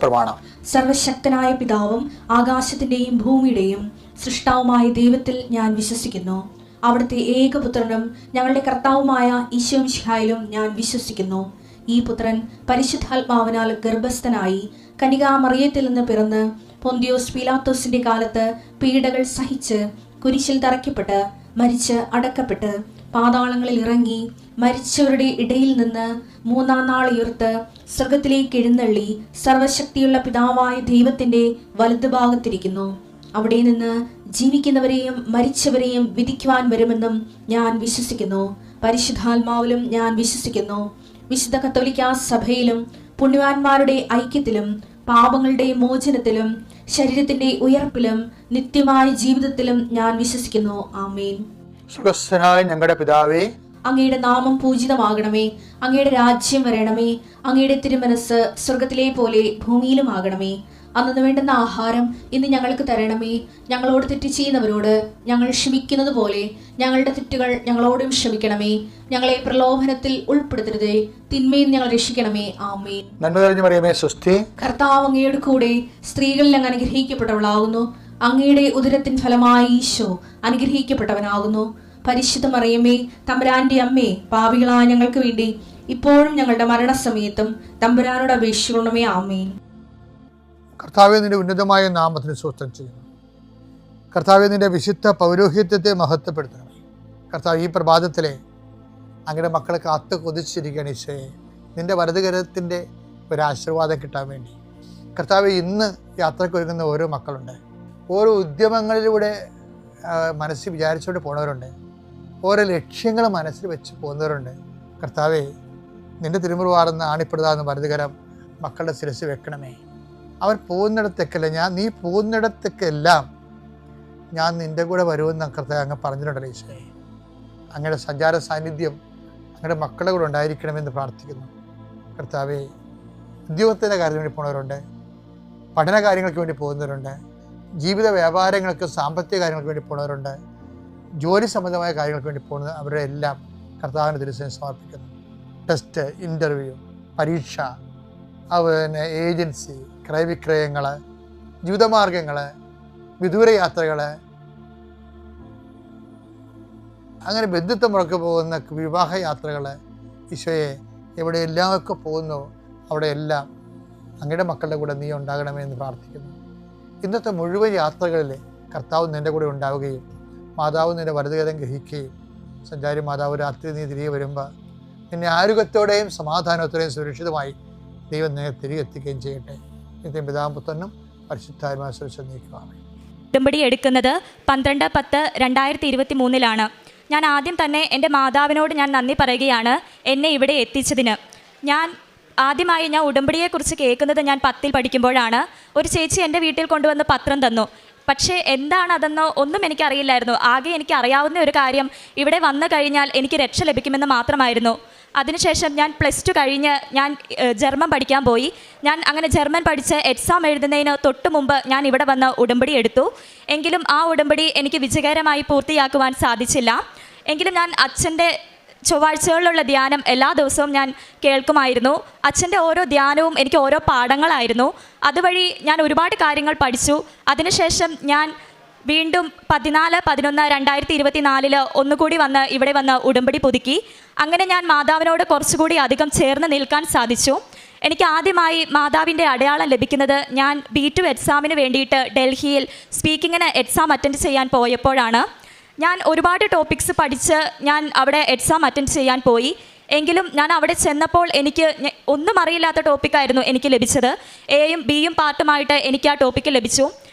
പ്രമാണം. സർവശക്തനായ പിതാവും ആകാശത്തിന്റെയും ഭൂമിയുടെയും സൃഷ്ടാവുമായ ദൈവത്തിൽ ഞാൻ വിശ്വസിക്കുന്നു. അവിടുത്തെ ഏകപുത്രനും ഞങ്ങളുടെ കർത്താവുമായ ഈശോ മിശിഹായിലും ഞാൻ വിശ്വസിക്കുന്നു. ഈ പുത്രൻ പരിശുദ്ധാത്മാവിനാൽ ഗർഭസ്ഥനായി കന്യകാമറിയത്തിൽ നിന്ന് പിറന്ന് പൊന്തിയോസ് പീലാത്തോസിന്റെ കാലത്ത് പീഡകൾ സഹിച്ച് കുരിശിൽ തറയ്ക്കപ്പെട്ട് മരിച്ച് അടക്കപ്പെട്ട് പാതാളങ്ങളിൽ ഇറങ്ങി മരിച്ചവരുടെ ഇടയിൽ നിന്ന് മൂന്നാം നാൾ ഉയർത്ത് സ്വർഗത്തിലേക്ക് എഴുന്നള്ളി സർവശക്തിയുള്ള പിതാവായ ദൈവത്തിന്റെ വലതുഭാഗത്തിരിക്കുന്നു. അവിടെ നിന്ന് ജീവിക്കുന്നവരെയും മരിച്ചവരെയും വിധിക്കുവാൻ വരുമെന്നും ഞാൻ വിശ്വസിക്കുന്നു. പരിശുദ്ധാത്മാവിലും ഞാൻ വിശ്വസിക്കുന്നു. വിശുദ്ധ കത്തോലിക്കാ സഭയിലും പുണ്യവാന്മാരുടെ ഐക്യത്തിലും പാപങ്ങളുടെ മോചനത്തിലും ശരീരത്തിന്റെ ഉയർപ്പിലും നിത്യമായ ജീവിതത്തിലും ഞാൻ വിശ്വസിക്കുന്നു. ആമേൻ. സ്വർഗ്ഗസ്ഥനായ ഞങ്ങളുടെ പിതാവേ, അങ്ങയുടെ നാമം പൂജിതമാകണമേ. അങ്ങയുടെ രാജ്യം വരണമേ. അങ്ങയുടെ തിരുമനസ് സ്വർഗത്തിലെ പോലെ ഭൂമിയിലുമാകണമേ. അന്നു വേണ്ടുന്ന ആഹാരം ഇന്ന് ഞങ്ങൾക്ക് തരണമേ. ഞങ്ങളോട് തെറ്റ് ചെയ്യുന്നവരോട് ഞങ്ങൾ ക്ഷമിക്കുന്നത് പോലെ ഞങ്ങളുടെ തെറ്റുകൾ ഞങ്ങളോടും ക്ഷമിക്കണമേ. ഞങ്ങളെ പ്രലോഭനത്തിൽ ഉൾപ്പെടുത്തരുതേ, തിന്മയിൽ ഞങ്ങൾ രക്ഷിക്കണമേ. ആമേൻ. നന്മ നിറഞ്ഞ മറിയമേ, സ്വസ്തി. കർത്താവ് അങ്ങയുടെ കൂടെ സ്ത്രീകളിൽ അങ്ങ് അനുഗ്രഹിക്കപ്പെട്ടവളാകുന്നു. അങ്ങയുടെ ഉദരത്തിൻ ഫലമായി ഈശോ അനുഗ്രഹിക്കപ്പെട്ടവനാകുന്നു. പരിശുദ്ധ മറിയമേ, തമ്പുരാന്റെ അമ്മേ, പാപികളായ ഞങ്ങൾക്ക് വേണ്ടി ഇപ്പോഴും ഞങ്ങളുടെ മരണസമയത്തും തമ്പുരാനോട് അപേക്ഷിക്കണമേ. ആമേൻ. കർത്താവേ, നിന്റെ ഉന്നതമായ നാമത്തിന് സ്വസ്ഥം ചെയ്യുന്നു. കർത്താവേ, നിന്റെ വിശുദ്ധ പൗരോഹിത്യത്തെ മഹത്വപ്പെടുത്തണമേ. കർത്താവ്, ഈ പ്രഭാതത്തിലെ അങ്ങയുടെ മക്കളെ കാത്തു കൊതിച്ചിരിക്കുകയാണ് ഈശോയെ, നിന്റെ വലതുകരത്തിൻ്റെ ഒരാശീർവാദം കിട്ടാൻ വേണ്ടി. കർത്താവേ, ഇന്ന് യാത്രയ്ക്ക് ഒരുങ്ങുന്ന ഓരോ മക്കളുണ്ട്. ഓരോ ഉദ്യമങ്ങളിലൂടെ മനസ്സിൽ വിചാരിച്ചുകൊണ്ട് പോകുന്നവരുണ്ട്. ഓരോ ലക്ഷ്യങ്ങൾ മനസ്സിൽ വെച്ച് പോകുന്നവരുണ്ട്. കർത്താവേ, നിന്റെ തിരുമുറുവാർന്ന് ആണിപ്പെടുതാന്ന് വലതുകരം മക്കളുടെ ശിരസ് വെക്കണമേ. അവർ പോകുന്നിടത്തേക്കല്ല, നീ പോകുന്നിടത്തേക്കെല്ലാം ഞാൻ നിൻ്റെ കൂടെ വരുമെന്ന് കർത്താവ് അങ്ങ് പറഞ്ഞിട്ടുണ്ടല്ലോ ഈശോയെ. അങ്ങയുടെ സഞ്ചാര സാന്നിധ്യം അങ്ങയുടെ മക്കളുടെ കൂടെ ഉണ്ടായിരിക്കണമെന്ന് പ്രാർത്ഥിക്കുന്നു. കർത്താവേ, ഉദ്യോഗത്തിൻ്റെ കാര്യത്തിന് വേണ്ടി പോകുന്നവരുണ്ട്, പഠന കാര്യങ്ങൾക്ക് വേണ്ടി പോകുന്നവരുണ്ട്, ജീവിത വ്യാപാരങ്ങൾക്ക് സാമ്പത്തിക കാര്യങ്ങൾക്ക് വേണ്ടി പോകുന്നവരുണ്ട്, ജോലി സംബന്ധമായ കാര്യങ്ങൾക്ക് വേണ്ടി പോകുന്നത് അവരുടെ എല്ലാം കർത്താവിൻ്റെ തിരുസേനയിൽ സമർപ്പിക്കുന്നു. ടെസ്റ്റ്, ഇൻ്റർവ്യൂ, പരീക്ഷ, അതുപോലെ ഏജൻസി, ക്രയവിക്രയങ്ങൾ, ജീവിതമാർഗങ്ങൾ, വിദൂര യാത്രകൾ, അങ്ങനെ ബന്ധുത്വം മുടക്കി പോകുന്ന വിവാഹ യാത്രകൾ, ഈശോയെ എവിടെയെല്ലാമൊക്കെ പോകുന്നു അവിടെയെല്ലാം അങ്ങയുടെ മക്കളുടെ കൂടെ നീ ഉണ്ടാകണമെന്ന് പ്രാർത്ഥിക്കുന്നു. ഇന്നത്തെ മുഴുവൻ യാത്രകളിൽ കർത്താവ് നിൻ്റെ കൂടെ ഉണ്ടാവുകയും മാതാവ് നിൻ്റെ വലതുകരം ഗ്രഹിക്കുകയും സഞ്ചാരി മാതാവ് രാത്രി നീ തിരികെ വരുമ്പോൾ നിന്നെ ആരോഗ്യത്തോടെയും സമാധാനത്തോടെയും സുരക്ഷിതമായി ദൈവം നിന്നെ തിരികെ എത്തിക്കുകയും ചെയ്യട്ടെ. നിത്യം പിതാവും പുത്രനും പരിശുദ്ധാത്മാവും സുരക്ഷിതം നീക്കുവാണ്. ഉടമ്പടി എടുക്കുന്നത് 12/10/2023 ഞാൻ ആദ്യം തന്നെ എൻ്റെ മാതാവിനോട് ഞാൻ നന്ദി പറയുകയാണ് എന്നെ ഇവിടെ എത്തിച്ചതിന്. ആദ്യമായി ഞാൻ ഉടമ്പടിയെക്കുറിച്ച് കേൾക്കുന്നത് ഞാൻ 10ൽ പഠിക്കുമ്പോഴാണ്. ഒരു ചേച്ചി എൻ്റെ വീട്ടിൽ കൊണ്ടുവന്ന് പത്രം തന്നു. പക്ഷേ എന്താണതെന്നോ ഒന്നും എനിക്കറിയില്ലായിരുന്നു. ആകെ എനിക്ക് അറിയാവുന്ന ഒരു കാര്യം ഇവിടെ വന്നു കഴിഞ്ഞാൽ എനിക്ക് രക്ഷ ലഭിക്കുമെന്ന് മാത്രമായിരുന്നു. അതിനുശേഷം ഞാൻ +2 കഴിഞ്ഞ് ഞാൻ ജർമ്മൻ പഠിക്കാൻ പോയി. ഞാൻ അങ്ങനെ ജർമ്മൻ പഠിച്ച് എക്സാം എഴുതുന്നതിന് തൊട്ട് മുമ്പ് ഞാൻ ഇവിടെ വന്ന് ഉടമ്പടി എടുത്തു. എങ്കിലും ആ ഉടമ്പടി എനിക്ക് വിജയകരമായി പൂർത്തിയാക്കുവാൻ സാധിച്ചില്ല. എങ്കിലും ഞാൻ അച്ഛൻ്റെ ചൊവ്വാഴ്ചകളിലുള്ള ധ്യാനം എല്ലാ ദിവസവും ഞാൻ കേൾക്കുമായിരുന്നു. അച്ഛൻ്റെ ഓരോ ധ്യാനവും എനിക്ക് ഓരോ പാഠങ്ങളായിരുന്നു. അതുവഴി ഞാൻ ഒരുപാട് കാര്യങ്ങൾ പഠിച്ചു. അതിനുശേഷം ഞാൻ വീണ്ടും 14/11/2024 ഒന്നുകൂടി ഇവിടെ വന്ന് ഉടമ്പടി പുതുക്കി. അങ്ങനെ ഞാൻ മാതാവിനോട് കുറച്ചുകൂടി അധികം ചേർന്ന് നിൽക്കാൻ സാധിച്ചു. എനിക്ക് ആദ്യമായി മാതാവിൻ്റെ അടയാളം ലഭിക്കുന്നത് ഞാൻ B2 എക്സാമിന് വേണ്ടിയിട്ട് ഡൽഹിയിൽ സ്പീക്കിങ്ങിന് എക്സാം അറ്റൻഡ് ചെയ്യാൻ പോയപ്പോഴാണ്. ഞാൻ ഒരുപാട് ടോപ്പിക്സ് പഠിച്ച് ഞാൻ അവിടെ എക്സാം അറ്റൻഡ് ചെയ്യാൻ പോയി. എങ്കിലും ഞാൻ അവിടെ ചെന്നപ്പോൾ എനിക്ക് ഒന്നും അറിയില്ലാത്ത ടോപ്പിക്കായിരുന്നു എനിക്ക് ലഭിച്ചത്. Aയും Bയും പാർട്ടുമായിട്ട് എനിക്ക് ആ ടോപ്പിക്ക് ലഭിച്ചു.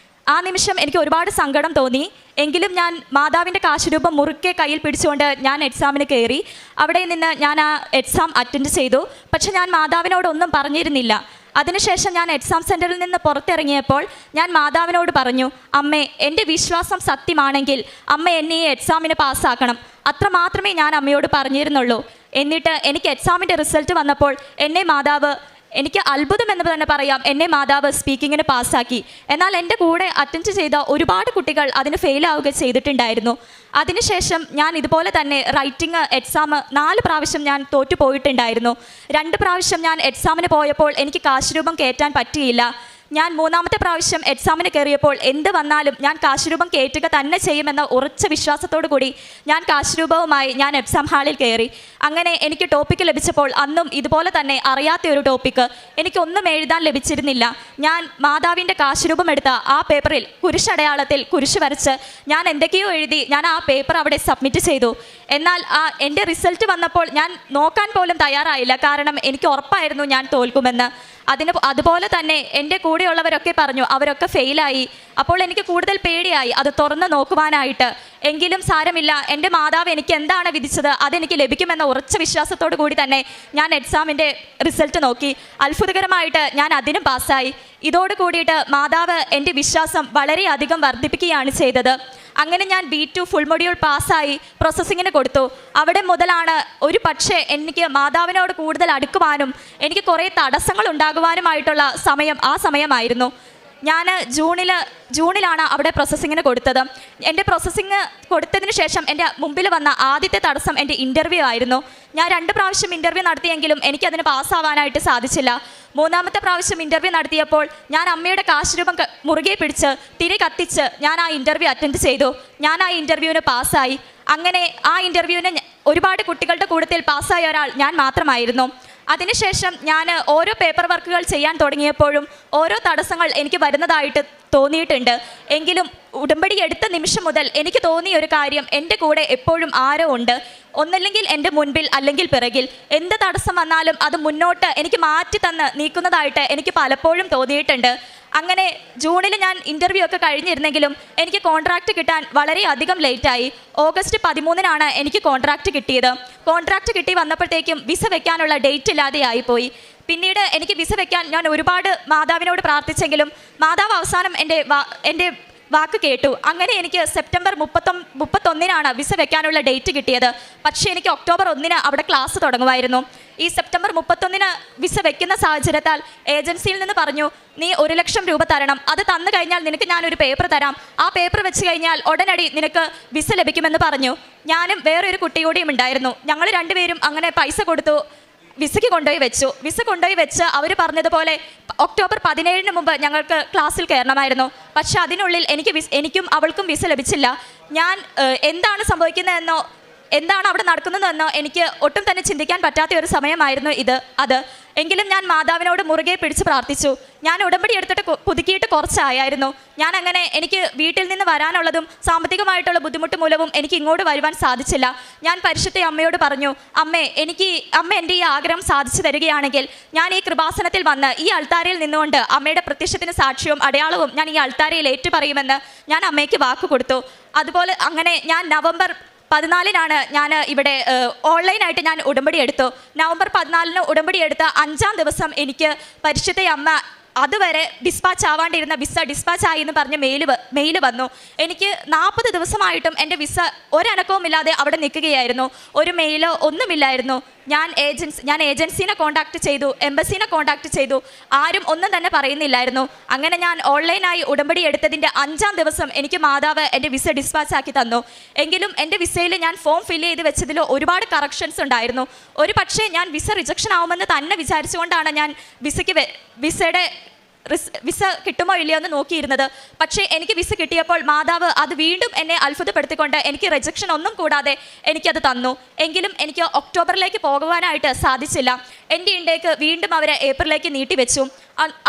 ആ നിമിഷം എനിക്ക് ഒരുപാട് സങ്കടം തോന്നി. എങ്കിലും ഞാൻ മാതാവിൻ്റെ കാശുരൂപം മുറുക്കെ കയ്യിൽ പിടിച്ചുകൊണ്ട് ഞാൻ എക്സാമിന് കയറി. അവിടെ നിന്ന് ഞാൻ ആ എക്സാം അറ്റൻഡ് ചെയ്തു. പക്ഷെ ഞാൻ മാതാവിനോടൊന്നും പറഞ്ഞിരുന്നില്ല. അതിനുശേഷം ഞാൻ എക്സാം സെൻറ്ററിൽ നിന്ന് പുറത്തിറങ്ങിയപ്പോൾ ഞാൻ മാതാവിനോട് പറഞ്ഞു, അമ്മേ, എൻ്റെ വിശ്വാസം സത്യമാണെങ്കിൽ അമ്മ എന്നെ ഈ എക്സാമിന് പാസ്സാക്കണം. അത്ര മാത്രമേ ഞാൻ അമ്മയോട് പറഞ്ഞിരുന്നുള്ളൂ. എന്നിട്ട് എനിക്ക് എക്സാമിൻ്റെ റിസൾട്ട് വന്നപ്പോൾ എന്നെ മാതാവ് എനിക്ക് അത്ഭുതം എന്ന് തന്നെ പറയാം, എന്നെ മാതാവ് സ്പീക്കിങ്ങിന് പാസ്സാക്കി. എന്നാൽ എൻ്റെ കൂടെ അറ്റൻഡ് ചെയ്ത ഒരുപാട് കുട്ടികൾ അതിന് ഫെയിലാവുക ചെയ്തിട്ടുണ്ടായിരുന്നു. അതിനുശേഷം ഞാൻ ഇതുപോലെ തന്നെ റൈറ്റിംഗ് എക്സാം 4 പ്രാവശ്യം ഞാൻ തോറ്റു പോയിട്ടുണ്ടായിരുന്നു. 2 പ്രാവശ്യം ഞാൻ എക്സാമിന് പോയപ്പോൾ എനിക്ക് കാശ് രൂപം കയറ്റാൻ പറ്റിയില്ല. ഞാൻ 3ാമത്തെ പ്രാവശ്യം എക്സാമിന് കയറിയപ്പോൾ എന്ത് വന്നാലും ഞാൻ കാശ് രൂപം കയറ്റുക തന്നെ ചെയ്യുമെന്ന ഉറച്ച വിശ്വാസത്തോടു കൂടി ഞാൻ കാശ് രൂപവുമായി ഞാൻ എക്സാം ഹാളിൽ കയറി. അങ്ങനെ എനിക്ക് ടോപ്പിക്ക് ലഭിച്ചപ്പോൾ അന്നും ഇതുപോലെ തന്നെ അറിയാത്ത ഒരു ടോപ്പിക്ക്, എനിക്കൊന്നും എഴുതാൻ ലഭിച്ചിരുന്നില്ല. ഞാൻ മാതാവിൻ്റെ കാശ് രൂപം എടുത്ത ആ പേപ്പറിൽ കുരിശടയാളത്തിൽ കുരിശ് വരച്ച് ഞാൻ എന്തൊക്കെയോ എഴുതി ഞാൻ ആ പേപ്പർ അവിടെ സബ്മിറ്റ് ചെയ്തു. എന്നാൽ എൻ്റെ റിസൾട്ട് വന്നപ്പോൾ ഞാൻ നോക്കാൻ പോലും തയ്യാറായില്ല. കാരണം എനിക്ക് ഉറപ്പായിരുന്നു ഞാൻ തോൽക്കുമെന്ന്. അതുപോലെ തന്നെ എൻ്റെ കൂടെയുള്ളവരൊക്കെ പറഞ്ഞു അവരൊക്കെ ഫെയിലായി. അപ്പോൾ എനിക്ക് കൂടുതൽ പേടിയായി അത് തുറന്ന് നോക്കുവാനായിട്ട്. എങ്കിലും സാരമില്ല, എൻ്റെ മാതാവ് എനിക്ക് എന്താണ് വിധിച്ചത് അതെനിക്ക് ലഭിക്കുമെന്ന ഉറച്ച വിശ്വാസത്തോടു കൂടി തന്നെ ഞാൻ എക്സാമിൻ്റെ റിസൾട്ട് നോക്കി. അത്ഭുതകരമായിട്ട് ഞാൻ അതിനും പാസ്സായി. ഇതോട് കൂടിയിട്ട് മാതാവ് എൻ്റെ വിശ്വാസം വളരെയധികം വർദ്ധിപ്പിക്കുകയാണ് ചെയ്തത്. അങ്ങനെ ഞാൻ B2 ഫുൾ മൊഡ്യൂൾ പാസ്സായി പ്രോസസ്സിങ്ങിന് കൊടുത്തു. അവിടെ മുതലാണ് ഒരു പക്ഷേ എനിക്ക് മാതാവിനോട് കൂടുതൽ അടുക്കുവാനും എനിക്ക് കുറേ തടസ്സങ്ങൾ ഉണ്ടാകുവാനുമായിട്ടുള്ള ആ സമയമായിരുന്നു. ഞാൻ ജൂണിലാണ് അവിടെ പ്രോസസ്സിങ്ങിന് കൊടുത്തത്. എൻ്റെ പ്രോസസ്സിങ് കൊടുത്തതിന് ശേഷം എൻ്റെ മുമ്പിൽ വന്ന ആദ്യത്തെ തടസ്സം എൻ്റെ ഇൻ്റർവ്യൂ ആയിരുന്നു. ഞാൻ 2 പ്രാവശ്യം ഇൻ്റർവ്യൂ നടത്തിയെങ്കിലും എനിക്കതിന് പാസ്സാവാനായിട്ട് സാധിച്ചില്ല. 3ാമത്തെ പ്രാവശ്യം ഇൻ്റർവ്യൂ നടത്തിയപ്പോൾ ഞാൻ അമ്മയുടെ കാശ് രൂപം മുറുകെ പിടിച്ച് തിരി കത്തിച്ച് ഞാൻ ആ ഇൻ്റർവ്യൂ അറ്റൻഡ് ചെയ്തു. ഞാൻ ആ ഇൻ്റർവ്യൂവിന് പാസ്സായി. അങ്ങനെ ആ ഇൻ്റർവ്യൂവിന് ഒരുപാട് കുട്ടികളുടെ കൂട്ടത്തിൽ പാസ്സായ ഒരാൾ ഞാൻ മാത്രമായിരുന്നു. അതിനുശേഷം ഞാൻ ഓരോ പേപ്പർ വർക്കുകൾ ചെയ്യാൻ തുടങ്ങിയപ്പോഴും ഓരോ തടസ്സങ്ങൾ എനിക്ക് വരുന്നതായിട്ട് തോന്നിയിട്ടുണ്ട്. എങ്കിലും ഉടമ്പടി എടുത്ത നിമിഷം മുതൽ എനിക്ക് തോന്നിയ ഒരു കാര്യം, എൻ്റെ കൂടെ എപ്പോഴും ആരോ ഉണ്ട്. ഒന്നല്ലെങ്കിൽ എൻ്റെ മുൻപിൽ അല്ലെങ്കിൽ പിറകിൽ. എന്ത് തടസ്സം വന്നാലും അത് മുന്നോട്ട് എനിക്ക് മാറ്റി തന്ന് നീക്കുന്നതായിട്ട് എനിക്ക് പലപ്പോഴും തോന്നിയിട്ടുണ്ട്. അങ്ങനെ ജൂണിൽ ഞാൻ ഇൻ്റർവ്യൂ ഒക്കെ കഴിഞ്ഞിരുന്നെങ്കിലും എനിക്ക് കോൺട്രാക്റ്റ് കിട്ടാൻ വളരെയധികം ലേറ്റായി. ഓഗസ്റ്റ് 13-നാണ് എനിക്ക് കോൺട്രാക്റ്റ് കിട്ടിയത്. കോൺട്രാക്റ്റ് കിട്ടി വന്നപ്പോഴത്തേക്കും വിസ വെക്കാനുള്ള ഡേറ്റ് ഇല്ലാതെ ആയിപ്പോയി. പിന്നീട് എനിക്ക് വിസ വെക്കാൻ ഞാൻ ഒരുപാട് മാതാവിനോട് പ്രാർത്ഥിച്ചെങ്കിലും മാതാവ് അവസാനം എൻ്റെ വാക്ക് കേട്ടു. അങ്ങനെ എനിക്ക് സെപ്റ്റംബർ 31-നാണ് വിസ വെക്കാനുള്ള ഡേറ്റ് കിട്ടിയത്. പക്ഷേ എനിക്ക് ഒക്ടോബർ 1-ന് അവിടെ ക്ലാസ് തുടങ്ങുമായിരുന്നു. ഈ സെപ്റ്റംബർ 31-ന് വിസ വെക്കുന്ന സാഹചര്യത്താൽ ഏജൻസിയിൽ നിന്ന് പറഞ്ഞു, നീ 1 ലക്ഷം രൂപ തരണം. അത് തന്നു കഴിഞ്ഞാൽ നിനക്ക് ഞാനൊരു പേപ്പർ തരാം. ആ പേപ്പർ വെച്ച് കഴിഞ്ഞാൽ ഉടനടി നിനക്ക് വിസ ലഭിക്കുമെന്ന് പറഞ്ഞു. ഞാനും വേറൊരു കുട്ടി കൂടിയും ഉണ്ടായിരുന്നു. ഞങ്ങൾ 2 പേരും അങ്ങനെ പൈസ കൊടുത്തു വിസയ്ക്ക് കൊണ്ടുപോയി വെച്ചു. വിസ കൊണ്ടുപോയി വെച്ച് അവർ പറഞ്ഞതുപോലെ ഒക്ടോബർ 17-ന് മുമ്പ് ഞങ്ങൾക്ക് ക്ലാസ്സിൽ കയറണമായിരുന്നു. പക്ഷെ അതിനുള്ളിൽ എനിക്കും അവൾക്കും വിസ ലഭിച്ചില്ല. ഞാൻ എന്താണ് സംഭവിക്കുന്നതെന്നോ എന്താണ് അവിടെ നടക്കുന്നതെന്നോ എനിക്ക് ഒട്ടും തന്നെ ചിന്തിക്കാൻ പറ്റാത്ത ഒരു സമയമായിരുന്നു അത്. എങ്കിലും ഞാൻ മാതാവിനോട് മുറുകെ പിടിച്ച് പ്രാർത്ഥിച്ചു. ഞാൻ ഉടമ്പടി എടുത്തിട്ട് പുതുക്കിയിട്ട് കുറച്ചായിരുന്നു. ഞാൻ അങ്ങനെ എനിക്ക് വീട്ടിൽ നിന്ന് വരാനുള്ളതും സാമ്പത്തികമായിട്ടുള്ള ബുദ്ധിമുട്ട് മൂലവും എനിക്ക് ഇങ്ങോട്ട് വരുവാൻ സാധിച്ചില്ല. ഞാൻ പരിശുദ്ധ അമ്മയോട് പറഞ്ഞു, അമ്മ എൻ്റെ ഈ ആഗ്രഹം സാധിച്ചു തരികയാണെങ്കിൽ ഞാൻ ഈ കൃപാസനത്തിൽ വന്ന് ഈ അൾത്താരയിൽ നിന്നുകൊണ്ട് അമ്മയുടെ പ്രത്യക്ഷത്തിന് സാക്ഷ്യവും അടയാളവും ഞാൻ ഈ അൾത്താരയിൽ ഏറ്റുപറയുമെന്ന് ഞാൻ അമ്മയ്ക്ക് വാക്ക് കൊടുത്തു. അതുപോലെ അങ്ങനെ ഞാൻ നവംബർ 14-നാണ് ഞാൻ ഇവിടെ ഓൺലൈനായിട്ട് ഞാൻ ഉടമ്പടി എടുത്തു. നവംബർ 14-ന് ഉടമ്പടി എടുത്ത 5-ാം ദിവസം എനിക്ക് പരിശുദ്ധ അമ്മ അതുവരെ ഡിസ്പാച്ച് ആവാണ്ടിരുന്ന വിസ ഡിസ്പാച്ച് ആയി എന്ന് പറഞ്ഞ് മെയിൽ വന്നു. എനിക്ക് 40 ദിവസമായിട്ടും എൻ്റെ വിസ ഒരനക്കവും ഇല്ലാതെ അവിടെ നിൽക്കുകയായിരുന്നു. ഒരു മെയിലോ ഒന്നുമില്ലായിരുന്നു. ഞാൻ ഏജൻസീനെ കോൺടാക്ട് ചെയ്തു, എംബസീനെ കോൺടാക്ട് ചെയ്തു. ആരും ഒന്നും തന്നെ പറയുന്നില്ലായിരുന്നു. അങ്ങനെ ഞാൻ ഓൺലൈനായി ഉടമ്പടി എടുത്തതിൻ്റെ 5-ാം ദിവസം എനിക്ക് മാതാവ് എൻ്റെ വിസ ഡിസ്പാച്ച് ആക്കി തന്നു. എങ്കിലും എൻ്റെ വിസയിൽ ഞാൻ ഫോം ഫില്ല് ചെയ്ത് വെച്ചതിൽ ഒരുപാട് കറക്ഷൻസ് ഉണ്ടായിരുന്നു. ഒരു പക്ഷേ ഞാൻ വിസ റിജക്ഷൻ ആവുമെന്ന് തന്നെ വിചാരിച്ചുകൊണ്ടാണ് ഞാൻ വിസ കിട്ടുമോ ഇല്ലയോ എന്ന് നോക്കിയിരുന്നത്. പക്ഷേ എനിക്ക് വിസ കിട്ടിയപ്പോൾ മാതാവ് അത് വീണ്ടും എന്നെ അത്ഭുതപ്പെടുത്തിക്കൊണ്ട് എനിക്ക് റിജക്ഷൻ ഒന്നും കൂടാതെ എനിക്കത് തന്നു. എങ്കിലും എനിക്ക് ഒക്ടോബറിലേക്ക് പോകുവാനായിട്ട് സാധിച്ചില്ല. എൻ്റെ ഇൻടേക്ക് വീണ്ടും അവർ ഏപ്രിലേക്ക് നീട്ടിവെച്ചു.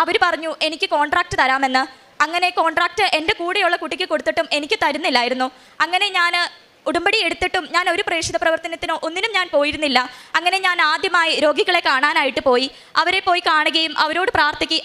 അവർ പറഞ്ഞു എനിക്ക് കോൺട്രാക്റ്റ് തരാമെന്ന്. അങ്ങനെ കോൺട്രാക്റ്റ് എൻ്റെ കൂടെയുള്ള കുട്ടിക്ക് കൊടുത്തിട്ടും എനിക്ക് തരുന്നില്ലായിരുന്നു. അങ്ങനെ ഞാൻ ഉടമ്പടി എടുത്തിട്ടും ഞാൻ ഒരു പ്രേക്ഷിത പ്രവർത്തനത്തിനോ ഒന്നിനും ഞാൻ പോയിരുന്നില്ല. അങ്ങനെ ഞാൻ ആദ്യമായി രോഗികളെ കാണാനായിട്ട് പോയി. അവരെ പോയി കാണുകയും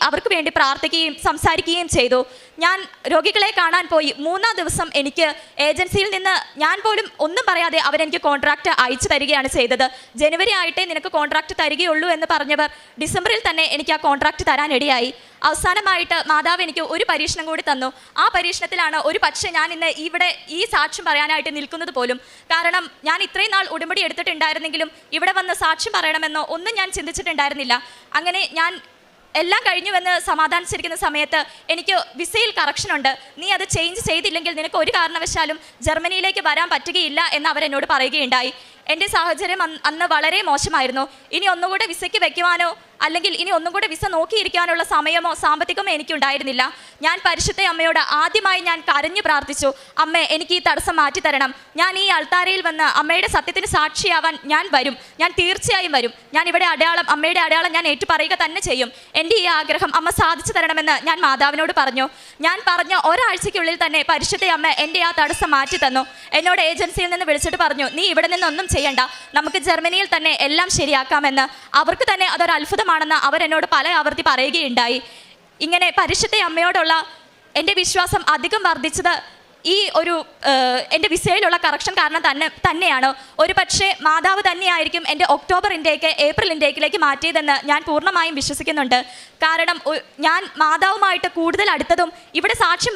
അവർക്ക് വേണ്ടി പ്രാർത്ഥിക്കുകയും സംസാരിക്കുകയും ചെയ്തു. ഞാൻ രോഗികളെ കാണാൻ പോയി 3-ാം ദിവസം എനിക്ക് ഏജൻസിയിൽ നിന്ന് ഞാൻ പോലും ഒന്നും പറയാതെ അവരെനിക്ക് കോൺട്രാക്റ്റ് അയച്ചു തരികയാണ് ചെയ്തത്. ജനുവരി ആയിട്ടേ നിനക്ക് കോൺട്രാക്റ്റ് തരികയുള്ളൂ എന്ന് പറഞ്ഞവർ ഡിസംബറിൽ തന്നെ എനിക്ക് ആ കോൺട്രാക്റ്റ് തരാനിടയായി. അവസാനമായിട്ട് മാതാവ് എനിക്ക് ഒരു പരീക്ഷണം കൂടി തന്നു. ആ പരീക്ഷണത്തിലാണ് ഒരു പക്ഷേ ഞാൻ ഇന്ന് ഇവിടെ ഈ സാക്ഷ്യം പറയാനായിട്ട് നിൽക്കുന്നത് പോലും. കാരണം ഞാൻ ഇത്രയും നാൾ ഉടമ്പടി എടുത്തിട്ടുണ്ടായിരുന്നെങ്കിലും ഇവിടെ വന്ന് സാക്ഷ്യം പറയണമെന്നോ ഒന്നും ഞാൻ ചിന്തിച്ചിട്ടുണ്ടായിരുന്നില്ല. അങ്ങനെ ഞാൻ എല്ലാം കഴിഞ്ഞുവെന്ന് സമാധാനിച്ചിരിക്കുന്ന സമയത്ത് എനിക്ക് വിസയിൽ കറക്ഷനുണ്ട്, നീ അത് ചേഞ്ച് ചെയ്തില്ലെങ്കിൽ നിനക്ക് ഒരു കാരണവശാലും ജർമ്മനിയിലേക്ക് വരാൻ പറ്റുകയില്ല എന്ന് അവരെന്നോട് പറയുകയുണ്ടായി. എൻ്റെ സാഹചര്യം അന്ന് വളരെ മോശമായിരുന്നു. ഇനി ഒന്നുകൂടെ വിസയ്ക്ക് വെക്കുവാനോ അല്ലെങ്കിൽ ഇനി ഒന്നും കൂടെ വിസ നോക്കിയിരിക്കാനുള്ള സമയമോ സാമ്പത്തികമോ എനിക്കുണ്ടായിരുന്നില്ല. ഞാൻ പരിശുദ്ധ അമ്മയോട് ആദ്യമായി ഞാൻ കരഞ്ഞു പ്രാർത്ഥിച്ചു, അമ്മേ എനിക്ക് ഈ തടസ്സം മാറ്റിത്തരണം. ഞാൻ ഈ അൾത്താരയിൽ വന്ന് അമ്മയുടെ സത്യത്തിന് സാക്ഷിയാവാൻ ഞാൻ വരും, ഞാൻ തീർച്ചയായും വരും. ഞാൻ ഇവിടെ അമ്മയുടെ അടയാളം ഞാൻ ഏറ്റുപറയുക തന്നെ ചെയ്യും. എൻ്റെ ഈ ആഗ്രഹം അമ്മ സാധിച്ചു തരണമെന്ന് ഞാൻ മാതാവിനോട് പറഞ്ഞു. ഞാൻ പറഞ്ഞ ഒരാഴ്ചയ്ക്കുള്ളിൽ തന്നെ പരിശുദ്ധ അമ്മ എൻ്റെ ആ തടസ്സം മാറ്റി തന്നു. എന്നോട് ഏജൻസിയിൽ നിന്ന് വിളിച്ചിട്ട് പറഞ്ഞു, നീ ഇവിടെ നിന്നൊന്നും ചെയ്യണ്ട, നമുക്ക് ജർമ്മനിയിൽ തന്നെ എല്ലാം ശരിയാക്കാമെന്ന്. അവർക്ക് തന്നെ അതൊരു അത്ഭുതമാണെന്ന് അവരെന്നോട് പല ആവർത്തി പറയുകയുണ്ടായി. ഇങ്ങനെ പരിശുദ്ധ അമ്മയോടുള്ള എൻ്റെ വിശ്വാസം അധികം വർദ്ധിച്ചത് ഈ ഒരു എൻ്റെ വിസയിലുള്ള കറക്ഷൻ കാരണം തന്നെയാണ്. ഒരു പക്ഷേ മാതാവ് തന്നെയായിരിക്കും എൻ്റെ ഒക്ടോബർ ഇൻടേക്ക് ഏപ്രിൽ ഇൻടേക്കിലേക്ക് മാറ്റിയതെന്ന് ഞാൻ പൂർണ്ണമായും വിശ്വസിക്കുന്നുണ്ട്. കാരണം ഞാൻ മാതാവുമായിട്ട് കൂടുതൽ അടുത്തതും ഇവിടെ സാക്ഷ്യം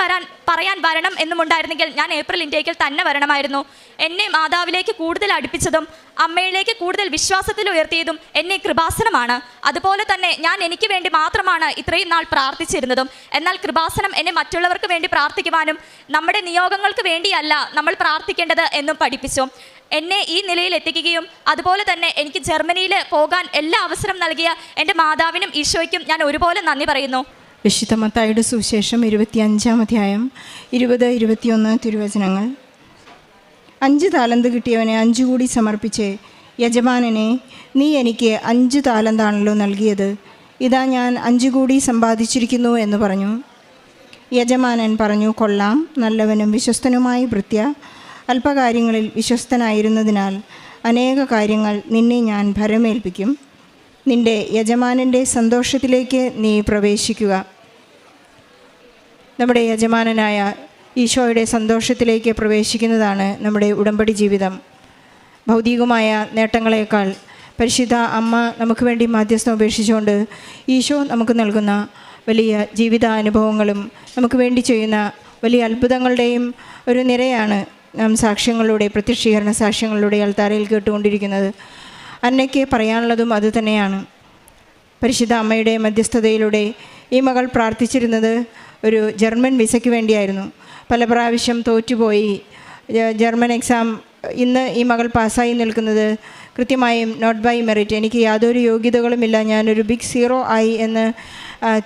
പറയാൻ വരണം എന്നുമുണ്ടായിരുന്നെങ്കിൽ ഞാൻ ഏപ്രിൽ ഇൻടേക്കിൽ തന്നെ വരണമായിരുന്നു. എന്നെ മാതാവിലേക്ക് കൂടുതൽ അടുപ്പിച്ചതും അമ്മയിലേക്ക് കൂടുതൽ വിശ്വാസത്തിൽ ഉയർത്തിയതും എന്നെ കൃപാസനമാണ്. അതുപോലെ തന്നെ ഞാൻ എനിക്ക് വേണ്ടി മാത്രമാണ് ഇത്രയും നാൾ പ്രാർത്ഥിച്ചിരുന്നതും. എന്നാൽ കൃപാസനം എന്നെ മറ്റുള്ളവർക്ക് വേണ്ടി പ്രാർത്ഥിക്കുവാനും നമ്മുടെ നിയോഗങ്ങൾക്ക് വേണ്ടിയല്ല നമ്മൾ പ്രാർത്ഥിക്കേണ്ടത് എന്നും പഠിപ്പിച്ചു. എന്നെ ഈ നിലയിൽ എത്തിക്കുകയും അതുപോലെ തന്നെ എനിക്ക് ജർമ്മനിയിൽ പോകാൻ എല്ലാ അവസരം നൽകിയ എൻ്റെ മാതാവിനും ഈശോയ്ക്കും ഞാൻ ഒരുപോലെ നന്ദി പറയുന്നു. വിശുദ്ധ മത്തായിയുടെ സുവിശേഷം 25-ാം അധ്യായം 20-21 തിരുവചനങ്ങൾ. 5 താലന്ത് കിട്ടിയവനെ 5 കൂടി സമർപ്പിച്ച്, യജമാനനെ, നീ എനിക്ക് 5 താലന്താണല്ലോ നൽകിയത്, ഇതാ ഞാൻ 5 കൂടി സമ്പാദിച്ചിരിക്കുന്നു എന്ന് പറഞ്ഞു. യജമാനൻ പറഞ്ഞു, കൊള്ളാം, നല്ലവനും വിശ്വസ്തനുമായ ഭൃത്യ, അല്പകാര്യങ്ങളിൽ വിശ്വസ്തനായിരുന്നതിനാൽ അനേക കാര്യങ്ങൾ നിന്നെ ഞാൻ ഭരമേൽപ്പിക്കും. നിന്റെ യജമാനൻ്റെ സന്തോഷത്തിലേക്ക് നീ പ്രവേശിക്കുക. നമ്മുടെ യജമാനനായ ഈശോയുടെ സന്തോഷത്തിലേക്ക് പ്രവേശിക്കുന്നതാണ് നമ്മുടെ ഉടമ്പടി ജീവിതം. ഭൗതികമായ നേട്ടങ്ങളെക്കാൾ പരിശുദ്ധ അമ്മ നമുക്ക് വേണ്ടി മാധ്യസ്ഥം ഉപേക്ഷിച്ചുകൊണ്ട് ഈശോ നമുക്ക് നൽകുന്ന വലിയ ജീവിതാനുഭവങ്ങളും നമുക്ക് വേണ്ടി ചെയ്യുന്ന വലിയ അത്ഭുതങ്ങളുടെയും ഒരു നിരയാണ് നാം സാക്ഷ്യങ്ങളിലൂടെ, പ്രത്യക്ഷീകരണ സാക്ഷ്യങ്ങളിലൂടെ അൾത്താരയിൽ കേട്ടുകൊണ്ടിരിക്കുന്നത്. അന്നയ്ക്ക് പറയാനുള്ളതും അതുതന്നെയാണ്. പരിശുദ്ധ അമ്മയുടെ മധ്യസ്ഥതയിലൂടെ ഈ മകൾ പ്രാർത്ഥിച്ചിരുന്നത് ഒരു ജർമ്മൻ വിസയ്ക്ക് വേണ്ടിയായിരുന്നു. പല പ്രാവശ്യം തോറ്റുപോയി. ജർമ്മൻ എക്സാം ഇന്ന് ഈ മകൾ പാസ്സായി നിൽക്കുന്നത് കൃത്യമായും നോട്ട് ബൈ മെറിറ്റ്, എനിക്ക് യാതൊരു യോഗ്യതകളുമില്ല, ഞാനൊരു ബിഗ് സീറോ ആയി എന്ന്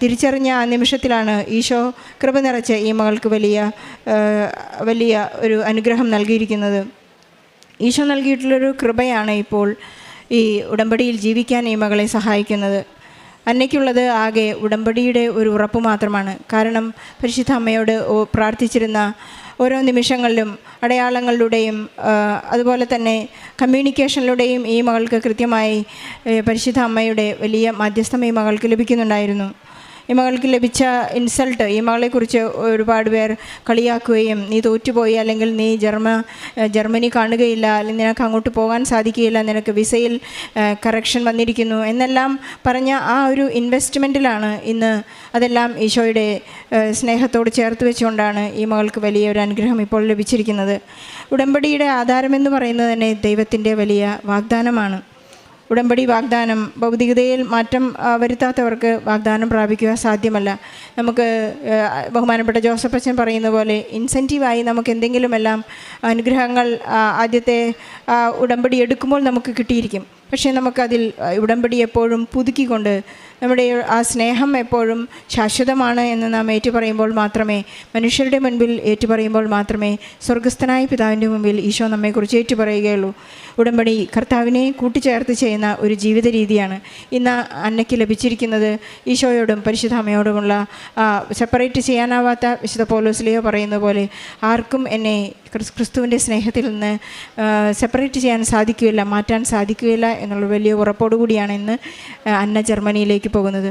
തിരിച്ചറിഞ്ഞ ആ നിമിഷത്തിലാണ് ഈശോ കൃപ നിറച്ച് ഈ മകൾക്ക് വലിയ ഒരു അനുഗ്രഹം നൽകിയിരിക്കുന്നത്. ഈശോ നൽകിയിട്ടുള്ളൊരു കൃപയാണ് ഇപ്പോൾ ഈ ഉടമ്പടിയിൽ ജീവിക്കാൻ ഈ മകളെ സഹായിക്കുന്നത്. അന്നയ്ക്കുള്ളത് ആകെ ഉടമ്പടിയുടെ ഒരു ഉറപ്പ് മാത്രമാണ്. കാരണം പരിശുദ്ധ അമ്മയോട് പ്രാർത്ഥിച്ചിരുന്ന ഓരോ നിമിഷങ്ങളിലും അടയാളങ്ങളിലൂടെയും അതുപോലെ തന്നെ കമ്മ്യൂണിക്കേഷനിലൂടെയും ഈ മകൾക്ക് കൃത്യമായി പരിശുദ്ധ അമ്മയുടെ വലിയ മധ്യസ്ഥം ഈ മകൾക്ക് ലഭിക്കുന്നുണ്ടായിരുന്നു. ഈ മകൾക്ക് ലഭിച്ച ഇൻസൾട്ട്, ഈ മകളെക്കുറിച്ച് ഒരുപാട് പേർ കളിയാക്കുകയും, നീ തോറ്റുപോയി, അല്ലെങ്കിൽ നീ ജർമ്മനി കാണുകയില്ല, അല്ലെങ്കിൽ നിനക്ക് അങ്ങോട്ട് പോകാൻ സാധിക്കുകയില്ല, നിനക്ക് വിസയിൽ കറക്ഷൻ വന്നിരിക്കുന്നു എന്നെല്ലാം പറഞ്ഞ ആ ഒരു ഇൻവെസ്റ്റ്മെൻറ്റിലാണ് ഇന്ന് അതെല്ലാം ഈശോയുടെ സ്നേഹത്തോട് ചേർത്ത് വെച്ചുകൊണ്ടാണ് ഈ മകൾക്ക് വലിയൊരു അനുഗ്രഹം ഇപ്പോൾ ലഭിച്ചിരിക്കുന്നത്. ഉടമ്പടിയുടെ ആധാരമെന്ന് പറയുന്നത് തന്നെ ദൈവത്തിൻ്റെ വലിയ വാഗ്ദാനമാണ്. ഉടമ്പടി വാഗ്ദാനം ഭൗതികതയിൽ മാറ്റം വരുത്താത്തവർക്ക് വാഗ്ദാനം പ്രാപിക്കുക സാധ്യമല്ല. നമുക്ക് ബഹുമാനപ്പെട്ട ജോസഫ് അച്ഛൻ പറയുന്ന പോലെ ഇൻസെൻറ്റീവായി നമുക്ക് എന്തെങ്കിലുമെല്ലാം അനുഗ്രഹങ്ങൾ ആദ്യത്തെ ഉടമ്പടി എടുക്കുമ്പോൾ നമുക്ക് കിട്ടിയിരിക്കും. പക്ഷേ നമുക്കതിൽ ഉടമ്പടി എപ്പോഴും പുതുക്കിക്കൊണ്ട് നമ്മുടെ ആ സ്നേഹം എപ്പോഴും ശാശ്വതമാണ് എന്ന് നാം ഏറ്റുപറയുമ്പോൾ മാത്രമേ, മനുഷ്യരുടെ മുൻപിൽ ഏറ്റുപറയുമ്പോൾ മാത്രമേ സ്വർഗസ്ഥനായ പിതാവിൻ്റെ മുമ്പിൽ ഈശോ നമ്മെക്കുറിച്ച് ഏറ്റുപറയുകയുള്ളൂ. ഉടമ്പടി കർത്താവിനെ കൂട്ടിച്ചേർത്ത് ചെയ്യുന്ന ഒരു ജീവിത രീതിയാണ് ഇന്ന് അന്നയ്ക്ക് ലഭിച്ചിരിക്കുന്നത്. ഈശോയോടും പരിശുദ്ധ അമ്മയോടുമുള്ള സെപ്പറേറ്റ് ചെയ്യാനാവാത്ത വിശുദ്ധ പൗലോസ്ലീഹ പറയുന്ന പോലെ ആർക്കും എന്നെ ക്രിസ്തുവിൻ്റെ സ്നേഹത്തിൽ നിന്ന് സെപ്പറേറ്റ് ചെയ്യാൻ സാധിക്കുകയില്ല, മാറ്റാൻ സാധിക്കുകയില്ല എന്നുള്ള വലിയ ഉറപ്പോടുകൂടിയാണ് ഇന്ന് അന്ന ജർമ്മനിയിലേക്ക് പോകുന്നത്.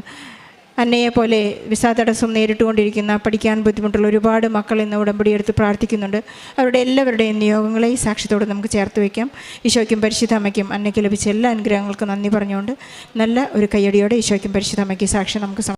അന്നയെപ്പോലെ വിസ തടസ്സം നേരിട്ടുകൊണ്ടിരിക്കുന്ന, പഠിക്കാൻ ബുദ്ധിമുട്ടുള്ള ഒരുപാട് മക്കൾ ഇന്ന് ഉടമ്പടിയെടുത്ത് പ്രാർത്ഥിക്കുന്നുണ്ട്. അവരുടെ എല്ലാവരുടെയും നിയോഗങ്ങളെ ഈ സാക്ഷ്യത്തോടെ നമുക്ക് ചേർത്ത് വയ്ക്കാം. ഈശോയ്ക്കും പരിശുദ്ധ അമ്മയ്ക്കും അന്നയ്ക്ക് ലഭിച്ച എല്ലാ അനുഗ്രഹങ്ങൾക്കും നന്ദി പറഞ്ഞുകൊണ്ട് നല്ല ഒരു കയ്യടിയോടെ ഈശോയ്ക്കും പരിശുദ്ധ അമ്മയ്ക്ക് സാക്ഷ്യം നമുക്ക്